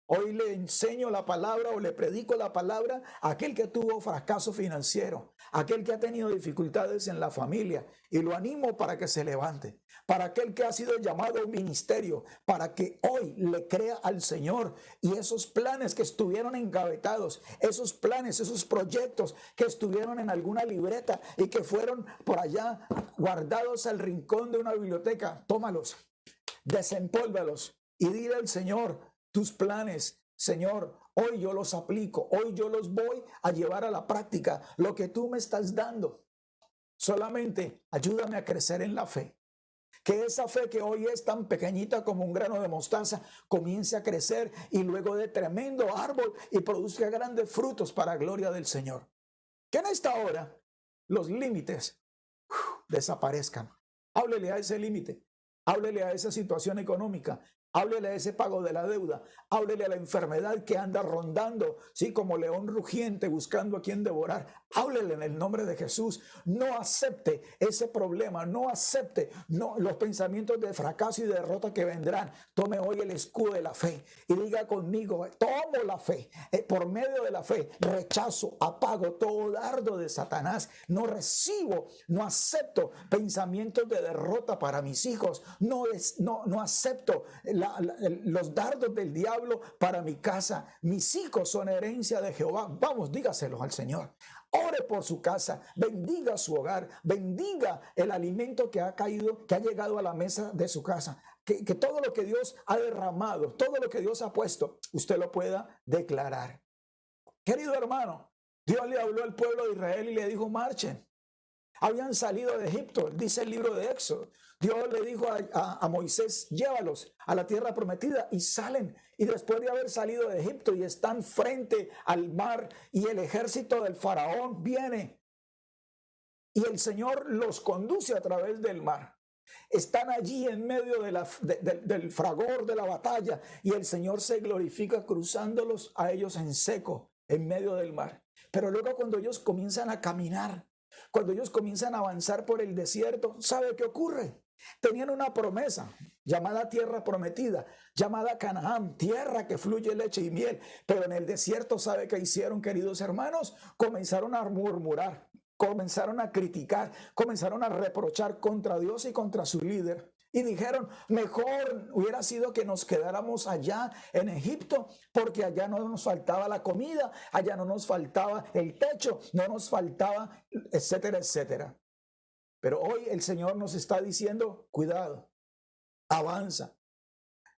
Hoy le enseño la palabra o le predico la palabra a aquel que tuvo fracaso financiero, aquel que ha tenido dificultades en la familia, y lo animo para que se levante. Para aquel que ha sido llamado a un ministerio, para que hoy le crea al Señor y esos planes que estuvieron engavetados, esos planes, esos proyectos que estuvieron en alguna libreta y que fueron por allá guardados al rincón de una biblioteca, tómalos. Desempólvalos y dile al Señor, tus planes, Señor, hoy yo los aplico, hoy yo los voy a llevar a la práctica, lo que tú me estás dando. Solamente ayúdame a crecer en la fe. Que esa fe que hoy es tan pequeñita como un grano de mostaza comience a crecer y luego de tremendo árbol y produzca grandes frutos para gloria del Señor. Que en esta hora los límites desaparezcan. Háblele a ese límite. Háblele a esa situación económica, háblele a ese pago de la deuda, háblele a la enfermedad que anda rondando, sí, como león rugiente buscando a quien devorar. Háblele en el nombre de Jesús. No acepte ese problema, no acepte los pensamientos de fracaso y de derrota que vendrán. Tome hoy el escudo de la fe y diga conmigo, tomo la fe, por medio de la fe, rechazo, apago todo dardo de Satanás. No recibo, no acepto pensamientos de derrota para mis hijos. No acepto los dardos del diablo para mi casa. Mis hijos son herencia de Jehová. Vamos, dígaselos al Señor. Ore por su casa, bendiga su hogar, bendiga el alimento que ha caído, que ha llegado a la mesa de su casa. Que todo lo que Dios ha derramado, todo lo que Dios ha puesto, usted lo pueda declarar. Querido hermano, Dios le habló al pueblo de Israel y le dijo, marchen. Habían salido de Egipto, dice el libro de Éxodo. Dios le dijo a Moisés, llévalos a la tierra prometida, y salen. Y después de haber salido de Egipto y están frente al mar y el ejército del faraón viene y el Señor los conduce a través del mar. Están allí en medio del fragor de la batalla y el Señor se glorifica cruzándolos a ellos en seco, en medio del mar. Pero luego cuando ellos comienzan a caminar, cuando ellos comienzan a avanzar por el desierto, ¿sabe qué ocurre? Tenían una promesa llamada tierra prometida, llamada Canaán, tierra que fluye leche y miel. Pero en el desierto, ¿sabe qué hicieron, queridos hermanos? Comenzaron a murmurar, comenzaron a criticar, comenzaron a reprochar contra Dios y contra su líder. Y dijeron, mejor hubiera sido que nos quedáramos allá en Egipto, porque allá no nos faltaba la comida, allá no nos faltaba el techo, no nos faltaba, etcétera, etcétera. Pero hoy el Señor nos está diciendo, cuidado, avanza,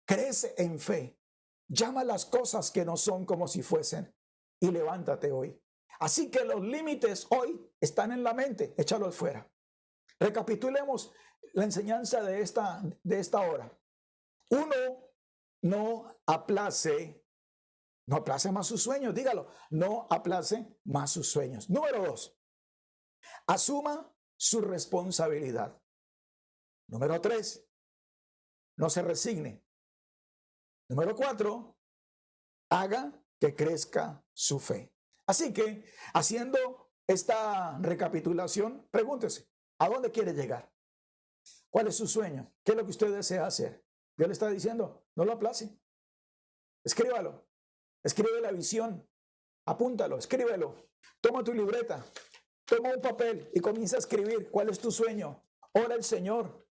crece en fe, llama las cosas que no son como si fuesen y levántate hoy. Así que los límites hoy están en la mente, échalos fuera. Recapitulemos la enseñanza de esta hora. Uno, no aplace más sus sueños, dígalo, no aplace más sus sueños. Número 2, asuma su responsabilidad. Número 3, no se resigne. Número 4, haga que crezca su fe. Así que, haciendo esta recapitulación, pregúntese, ¿a dónde quiere llegar? ¿Cuál es su sueño? ¿Qué es lo que usted desea hacer? Dios le está diciendo, no lo aplace. Escríbalo. Escribe la visión. Apúntalo, escríbelo. Toma tu libreta, toma un papel y comienza a escribir cuál es tu sueño. Ora al Señor.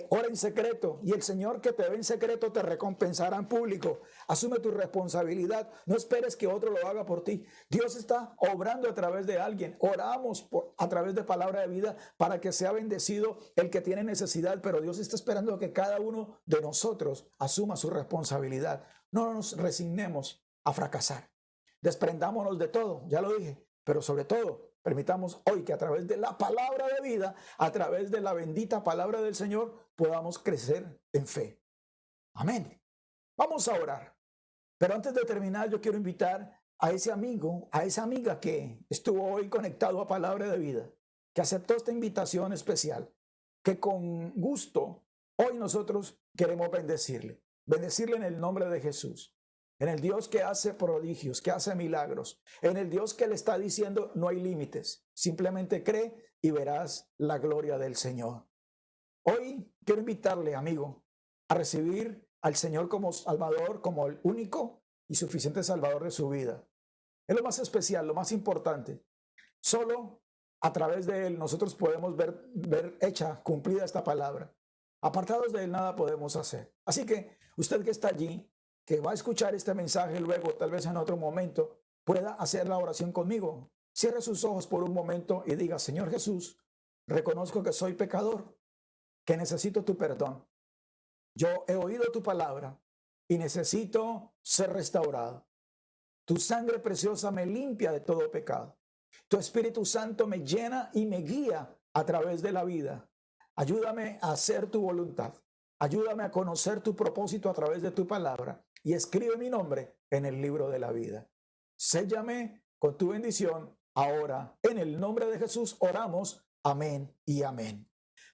Ora en secreto y el Señor que te ve en secreto te recompensará en público. Asume tu responsabilidad. No esperes que otro lo haga por ti. Dios está obrando a través de alguien. Oramos a través de palabra de vida para que sea bendecido el que tiene necesidad, pero Dios está esperando que cada uno de nosotros asuma su responsabilidad. No nos resignemos a fracasar. Desprendámonos de todo, ya lo dije, pero sobre todo permitamos hoy que a través de la palabra de vida, a través de la bendita palabra del Señor, podamos crecer en fe. Amén. Vamos a orar. Pero antes de terminar, yo quiero invitar a ese amigo, a esa amiga que estuvo hoy conectado a palabra de vida, que aceptó esta invitación especial, que con gusto hoy nosotros queremos bendecirle. Bendecirle en el nombre de Jesús. En el Dios que hace prodigios, que hace milagros, en el Dios que le está diciendo no hay límites, simplemente cree y verás la gloria del Señor. Hoy quiero invitarle, amigo, a recibir al Señor como Salvador, como el único y suficiente Salvador de su vida. Es lo más especial, lo más importante. Solo a través de Él nosotros podemos ver hecha, cumplida esta palabra. Apartados de Él nada podemos hacer. Así que usted que está allí, que va a escuchar este mensaje luego, tal vez en otro momento, pueda hacer la oración conmigo. Cierre sus ojos por un momento y diga: Señor Jesús, reconozco que soy pecador, que necesito tu perdón. Yo he oído tu palabra y necesito ser restaurado. Tu sangre preciosa me limpia de todo pecado. Tu Espíritu Santo me llena y me guía a través de la vida. Ayúdame a hacer tu voluntad. Ayúdame a conocer tu propósito a través de tu palabra y escribe mi nombre en el libro de la vida. Séllame con tu bendición ahora. En el nombre de Jesús oramos. Amén y amén.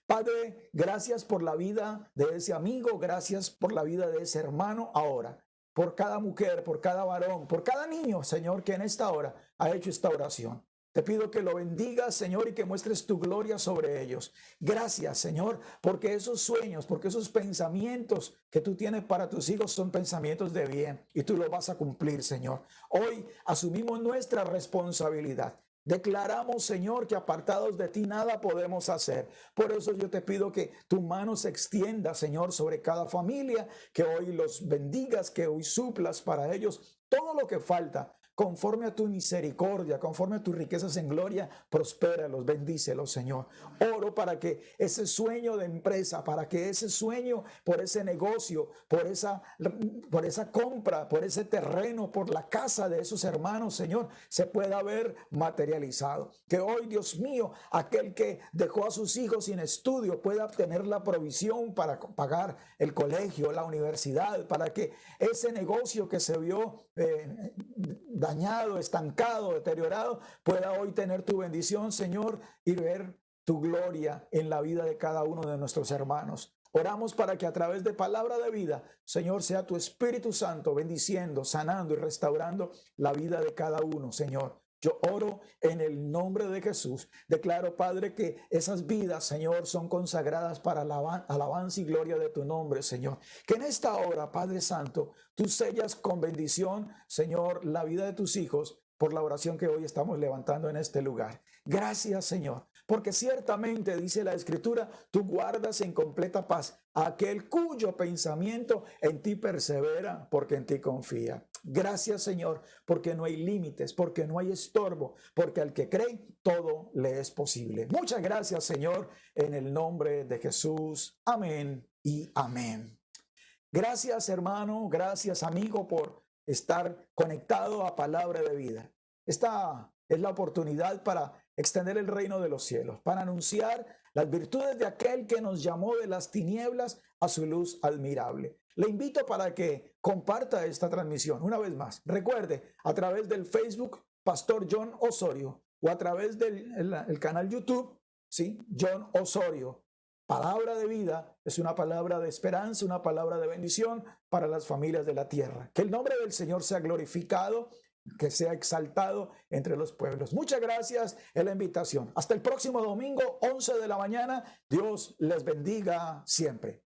Padre, gracias por la vida de ese amigo, gracias por la vida de ese hermano ahora, por cada mujer, por cada varón, por cada niño, Señor, que en esta hora ha hecho esta oración. Te pido que lo bendigas, Señor, y que muestres tu gloria sobre ellos. Gracias, Señor, porque esos sueños, porque esos pensamientos que tú tienes para tus hijos son pensamientos de bien y tú lo vas a cumplir, Señor. Hoy asumimos nuestra responsabilidad. Declaramos, Señor, que apartados de ti nada podemos hacer. Por eso yo te pido que tu mano se extienda, Señor, sobre cada familia, que hoy los bendigas, que hoy suplas para ellos todo lo que falta. Conforme a tu misericordia, conforme a tus riquezas en gloria, prospéralos, bendícelos, Señor. Oro para que ese sueño de empresa, para que ese sueño por ese negocio, por esa compra, por ese terreno, por la casa de esos hermanos, Señor, se pueda ver materializado. Que hoy, Dios mío, aquel que dejó a sus hijos sin estudio pueda obtener la provisión para pagar el colegio, la universidad, para que ese negocio que se vio dañado, estancado, deteriorado, pueda hoy tener tu bendición, Señor, y ver tu gloria en la vida de cada uno de nuestros hermanos. Oramos para que a través de palabra de vida, Señor, sea tu Espíritu Santo bendiciendo, sanando y restaurando la vida de cada uno, Señor. Yo oro en el nombre de Jesús. Declaro, Padre, que esas vidas, Señor, son consagradas para alabanza y gloria de tu nombre, Señor. Que en esta hora, Padre Santo, tú sellas con bendición, Señor, la vida de tus hijos por la oración que hoy estamos levantando en este lugar. Gracias, Señor, porque ciertamente, dice la Escritura, tú guardas en completa paz a aquel cuyo pensamiento en ti persevera, porque en ti confía. Gracias, Señor, porque no hay límites, porque no hay estorbo, porque al que cree todo le es posible. Muchas gracias, Señor, en el nombre de Jesús. Amén y amén. Gracias, hermano, gracias, amigo, por estar conectado a Palabra de Vida. Esta es la oportunidad para extender el reino de los cielos, para anunciar las virtudes de aquel que nos llamó de las tinieblas a su luz admirable. Le invito para que comparta esta transmisión una vez más. Recuerde, a través del Facebook, Pastor John Osorio, o a través del canal YouTube, ¿sí? John Osorio. Palabra de vida es una palabra de esperanza, una palabra de bendición para las familias de la tierra. Que el nombre del Señor sea glorificado, que sea exaltado entre los pueblos. Muchas gracias en la invitación. Hasta el próximo domingo, 11 de la mañana. Dios les bendiga siempre.